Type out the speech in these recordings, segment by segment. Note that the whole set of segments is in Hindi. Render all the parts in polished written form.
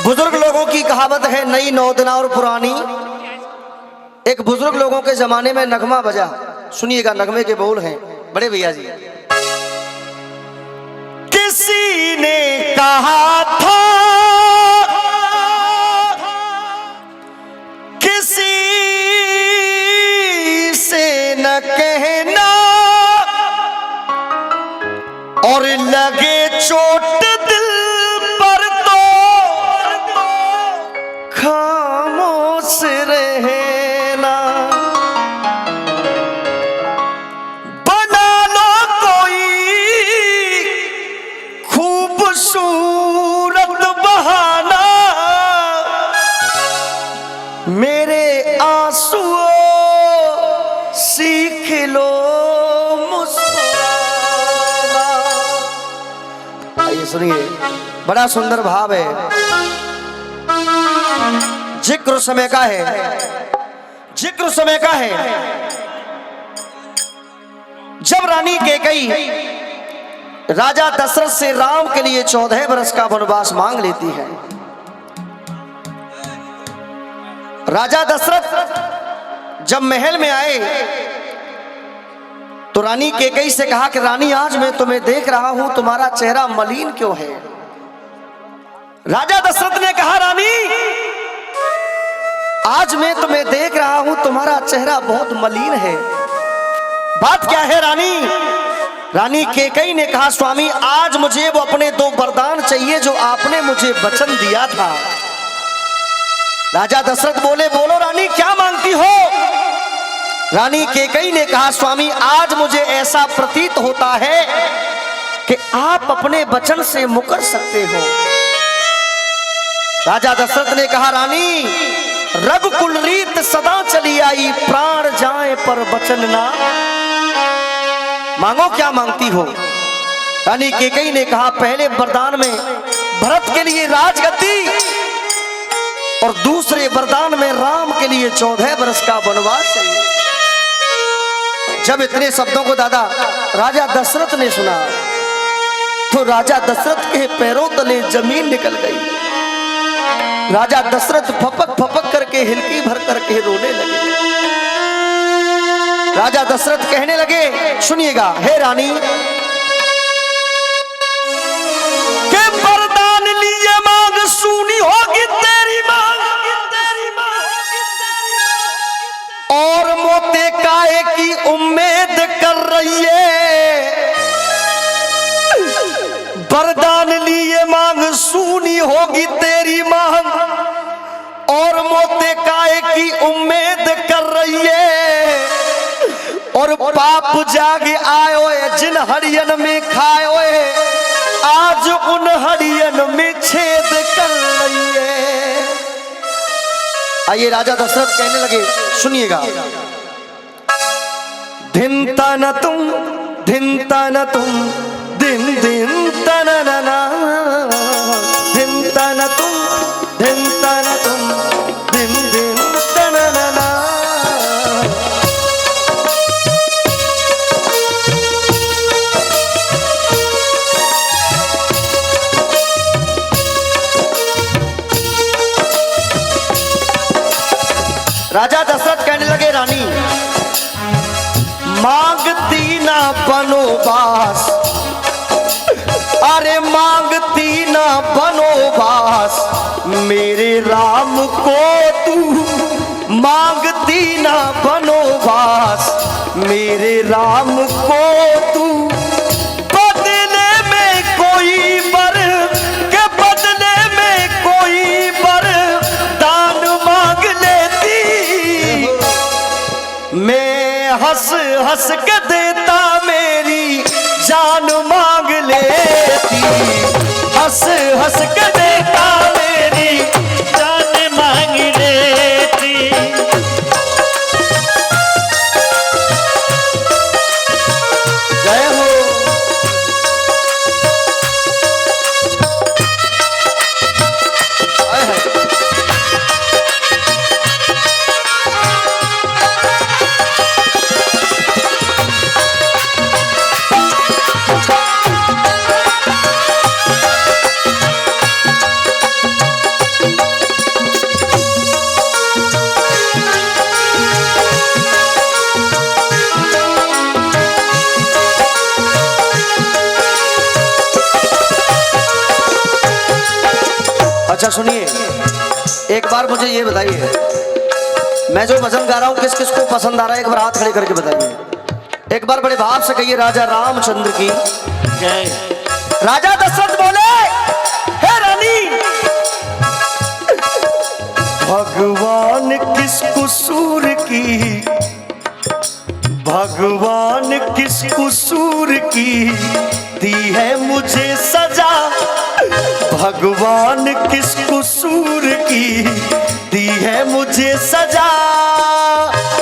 बुजुर्ग लोगों की कहावत है, नई नौदना और पुरानी। एक बुजुर्ग लोगों के जमाने में नगमा बजा, सुनिएगा, नगमे के बोल हैं बड़े भैया जी। किसी ने कहा था किसी से न कहना, और लगे चोट दिल पर तो खामोश रहना। बना लो कोई खूबसूरत बहाना, मेरे आंसुओं सीख लो मुस्कुराना। आइए सुनिए, बड़ा सुंदर भाव है। जिक्र समय का है, जिक्र समय का है। जब रानी कैकेयी राजा दशरथ से राम के लिए 14 वर्ष का वनवास मांग लेती है, राजा दशरथ जब महल में आए तो रानी कैकेयी से कहा कि रानी, आज मैं तुम्हें देख रहा हूं, तुम्हारा चेहरा मलिन क्यों है? राजा दशरथ ने कहा, रानी आज मैं तुम्हें देख रहा हूं, तुम्हारा चेहरा बहुत मलिन है, बात क्या है रानी? रानी कैकेयी ने कहा, स्वामी आज मुझे वो अपने 2 वरदान चाहिए जो आपने मुझे वचन दिया था। राजा दशरथ बोले, बोलो रानी क्या मांगती हो? रानी कैकेयी ने कहा, स्वामी आज मुझे ऐसा प्रतीत होता है कि आप अपने वचन से मुकर सकते हो। राजा दशरथ ने कहा, रानी रघुकुल रीत सदा चली आई, प्राण जाए पर वचन ना। मांगो क्या मांगती हो? रानी कैकेयी ने कहा, पहले वरदान में भरत के लिए राजगद्दी और दूसरे वरदान में राम के लिए 14 वर्ष का वनवास चाहिए। जब इतने शब्दों को दादा राजा दशरथ ने सुना तो राजा दशरथ के पैरों तले जमीन निकल गई। राजा दशरथ फपक फपक करके हिलकी भर करके रोने लगे। राजा दशरथ कहने लगे, सुनिएगा, हे रानी के वरदान लिए मांग सुनी होगी तेरी मांग, और मोते काहे की उम्मीद कर रही है। वरदान लिए मांग सुनी होगी तेरी मांग, और मोते काहे की उम्मीद कर रही है। और पाप जाग आयो है जिन हरियन में खायो है, आज उन हरियन में छेद कर रही है। आइए राजा दशरथ कहने लगे, सुनिएगा, धिनता न तुम धिनता न तुम दिन दिन तनना, धिनता न तुम धिनता न तुम दिन दिन तनना। राजा दशरथ कहने लगे, रानी मांगती ना बनोबास, अरे मांगती ना बनोबास, मेरे राम को तू मांगती ना बनोबास, मेरे राम को तू बदले में कोई बर के बदले में कोई बर दान मांग लेती। मैं हंस हंस के देता मेरी जान मांग लेती, हंस हंस के देता मेरी जान मांग लेती। जय हो। अच्छा सुनिए, एक बार मुझे ये बताइए, मैं जो भजन गा रहा हूँ किस किस को पसंद आ रहा है, एक बार हाथ खड़े करके बताइए। एक बार बड़े भाव से कहिए, राजा रामचंद्र की जय। राजा दशरथ बोले, हे रानी, भगवान किस कसूर की, भगवान किस कसूर की दी है मुझे सजा, भगवान किस कसूर की दी है मुझे सजा,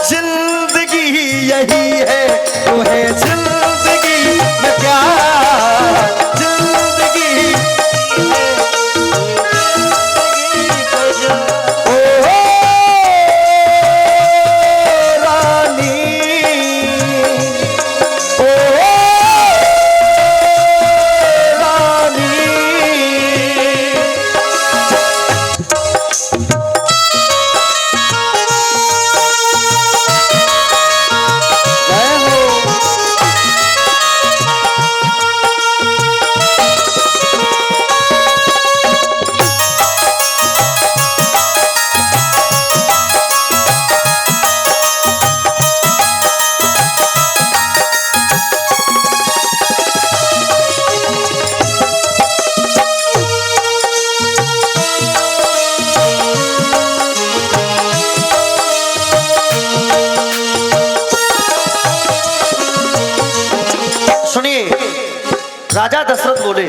जिंदगी यही है तो है जिंदगी में क्या, जिंदगी ओ रानी, ओ रानी। सुनिए, राजा दशरथ बोले,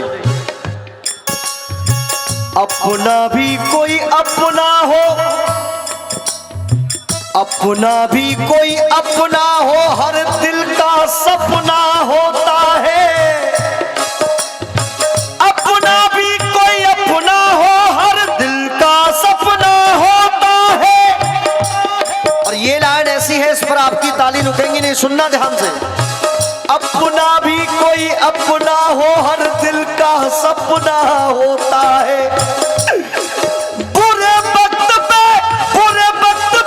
अपना भी कोई अपना हो, अपना भी कोई अपना हो, हर दिल का सपना होता है, अपना भी कोई अपना हो, हर दिल का सपना होता है। और ये लाइन ऐसी है, इस पर आपकी ताली रुकेंगी नहीं, सुनना ध्यान से। अपना भी कोई अपना हो, हर दिल का सपना होता है, बुरे वक्त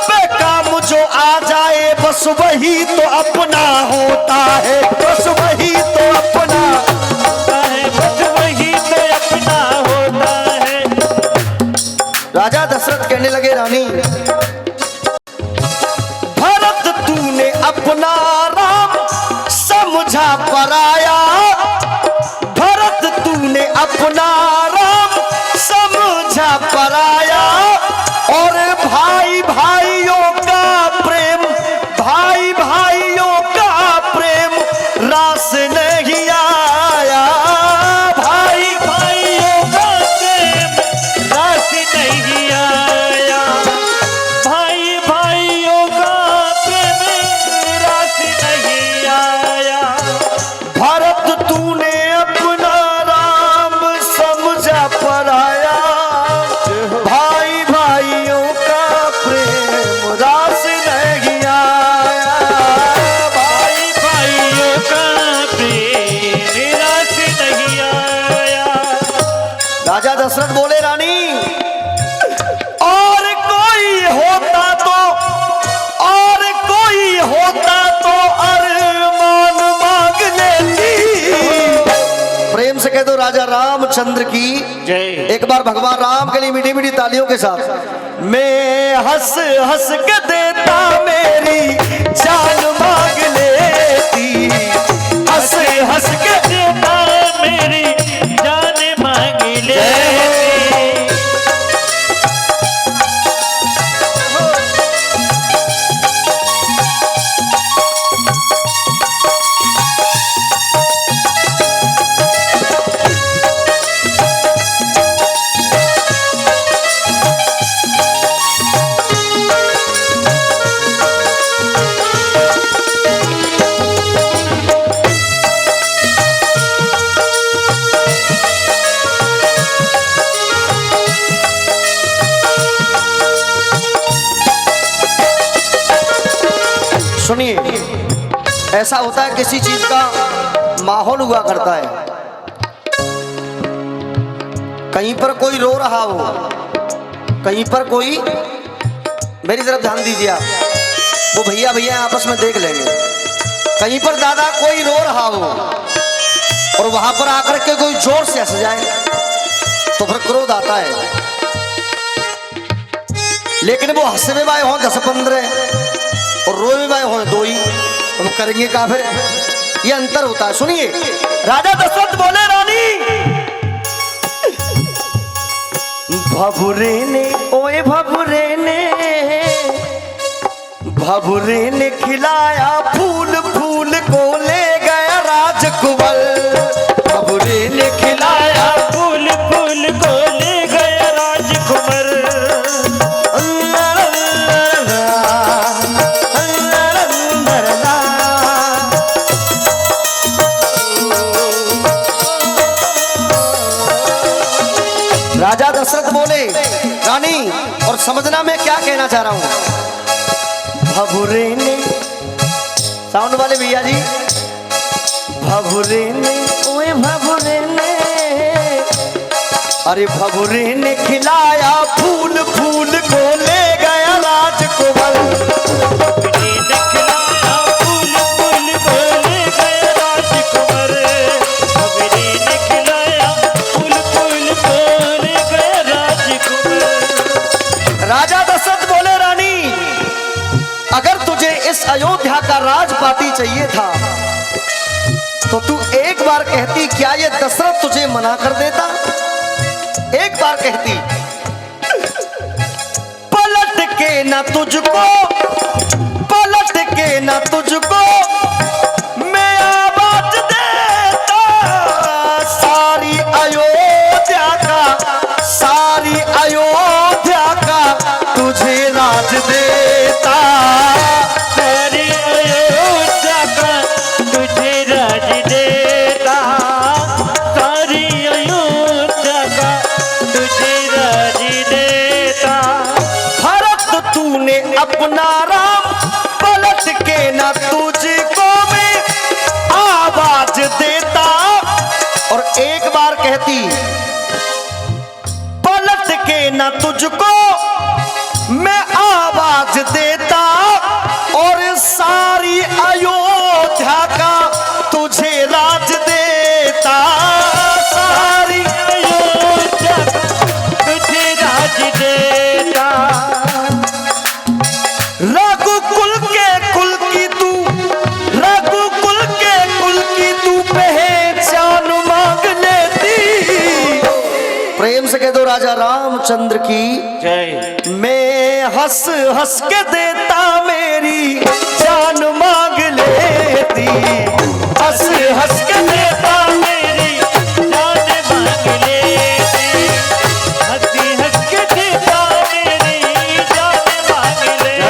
पे काम जो आ जाए, बस वही तो अपना होता है, बस वही तो अपना होता है, बस वही तो अपना होता है। राजा दशरथ कहने लगे, रानी भरत तूने अपना राम समझा पराया, भरत तूने अपना राम समझा पराया, और भाई भाइयों का प्रेम, भाई भाइयों का प्रेम रास नहीं आया, भाई भाइयों का प्रेम रास नहीं आया, भाई भाइयों का प्रेम रास नहीं आया, भरत तूने अपना राम समझा पराया, भाई भाइयों का प्रेम रास नहीं आया, भाई भाइयों का प्रेम रास नहीं आया। राजा दशरथ बोले, रानी और कोई होता तो, और कोई होता तो अरमान मांग लेती। प्रेम से कह दो, राजा रामचंद्र की जय। एक बार भगवान राम के लिए मीठी मीठी तालियों के साथ। मैं हंस हंस के देता, मेरी जान मांग लेती, हंस हंस के देता, मेरी जान मांग ले। सुनिए, ऐसा होता है किसी चीज का माहौल हुआ करता है, कहीं पर कोई रो रहा हो, कहीं पर कोई, मेरी तरफ ध्यान दीजिए आप, वो भैया भैया आपस में देख लेंगे, कहीं पर दादा कोई रो रहा हो और वहां पर आकर के कोई जोर से हंस जाए, तो फिर क्रोध आता है, लेकिन वो हंसवे वाले हों 10-15 और रोए वाले हों 2 ही, तो करेंगे क्या फिर? ये अंतर होता है। सुनिए, राजा दशरथ बोले, रानी भभुरे ने, ओए भभुरे ने खिलाया फूल, फूल को ले गया राजकुंवर। भभुरे ने खिलाया फूल, फूल को ले गया राजकुमार। राजा दशरथ बोले, रानी, और समझना मैं क्या कहना चाह रहा हूं। भभुरे ने, साउंड वाले भैया जी, भभुरे ने, ओए भभुरे ने, अरे भभुरे ने खिलाया फूल, फूल को ले गया राजकुंवर। राजा दशरथ बोले, रानी, अगर तुझे इस अयोध्या का राजपाटी चाहिए था तो तू एक बार कहती, क्या ये दशरथ तुझे मना कर देता? एक बार कहती, पलट के ना तुझको, पलट के ना तुझको मैं आवाज देता, सारी अयोध्या का, सारी अयोध्या का तुझे राज देता। सारी अयोध्या का तुझे राज देता, सारी अयोध्या का तुझे राज देता। भरत तूने अपना राम, पलट के ना तुझको मैं आवाज देता। और एक बार कहती, पलट के ना तुझको मैं आवाज देता, और सारी अयोध्या का तुझे राज देता। सारी अयोध्या का तुझे राज देता। रघुकुल के कुल की तू, रघुकुल के कुल की तू पहचान मांग लेती। प्रेम से कह दो, राजा रामचंद्र की जय। मैं हंस हंस के देता, मेरी जान मांग लेती। हंस हंस के देता, मेरी जान मांग लेती, हंसी हंस के देता, मेरी जान मांग लेती।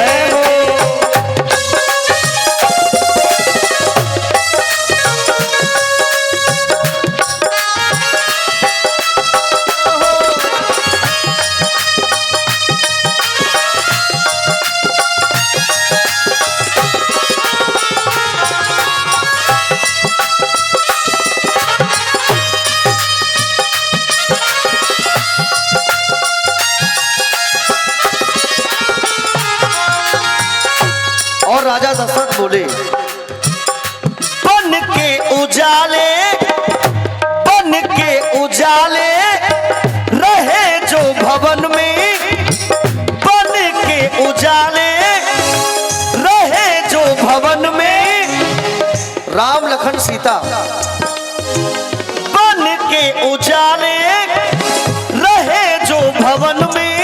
और राजा दशरथ बोले, बन के उजाले, बन के उजाले रहे जो भवन में, बन के उजाले रहे जो भवन में, राम लखन सीता बन के उजाले रहे जो भवन में।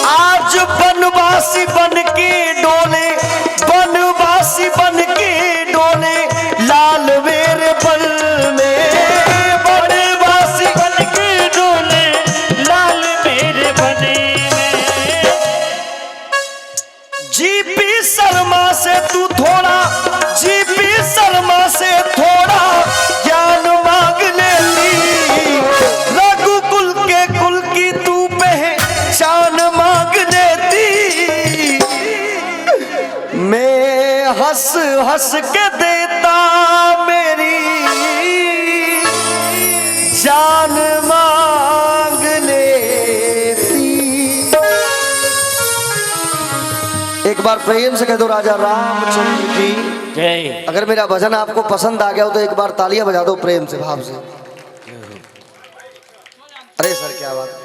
आज बनवासी बन के डोले, बनवासी बन के डोले लाल मेरे बल में। बनवासी बन के डोले लाल मेरे बने में। जीपी शर्मा से तू थोड़ा, जीपी शर्मा से थोड़ा ज्ञान मांग लेती। रघुकुल के कुल की तू पहचान मांग लेती। मैं हंस हंस के देता, मेरी जान मांग लेती। एक बार प्रेम से कह दो, राजा रामचंद्र की जय। अगर मेरा भजन आपको पसंद आ गया हो तो एक बार तालियां बजा दो प्रेम से, भाव से। अरे सर क्या बात है।